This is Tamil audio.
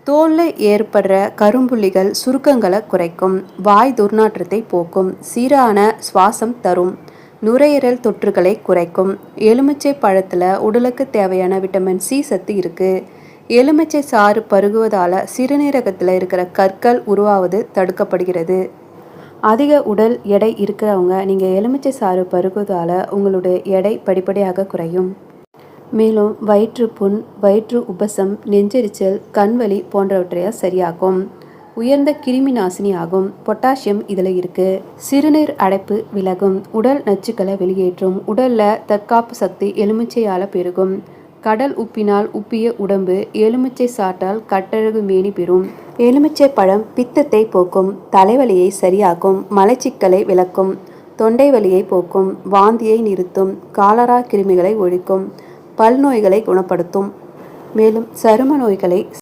தோலில் ஏற்படுற கரும்புள்ளிகள் சுருக்கங்களை குறைக்கும். வாய் துர்நாற்றத்தை போக்கும். சீரான சுவாசம் தரும். நுரையீரல் தொற்றுகளை குறைக்கும். எலுமிச்சை பழத்தில் உடலுக்கு தேவையான விட்டமின் சி சத்து இருக்குது. எலுமிச்சை சாறு பருகுவதால் சிறுநீரகத்தில் இருக்கிற கற்கள் உருவாவது தடுக்கப்படுகிறது. அதிக உடல் எடை இருக்கிறவங்க நீங்கள் எலுமிச்சை சாறு பருகுவதால் உங்களுடைய எடை படிப்படியாக குறையும். மேலும் வயிற்றுப்புண், வயிற்று உபசம், நெஞ்செரிச்சல், கண்வலி போன்றவற்றை சரியாக்கும். உயர்ந்த கிருமி நாசினி ஆகும். பொட்டாசியம் இதில் இருக்குது. சிறுநீர் அடைப்பு விலகும். உடல் நச்சுக்களை வெளியேற்றும். உடலில் தற்காப்பு சக்தி எலுமிச்சையால் பெருகும். கடல் உப்பினால் உப்பிய உடம்பு எலுமிச்சை சாட்டால் கட்டழகு மேனி பெறும். எலுமிச்சை பழம் பித்தத்தை போக்கும். தலைவலியை சரியாக்கும். மலச்சிக்கலை விலக்கும். தொண்டை வலியை போக்கும். வாந்தியை நிறுத்தும். காலரா கிருமிகளை ஒழிக்கும். பல் நோய்களை குணப்படுத்தும். மேலும் சரும நோய்களை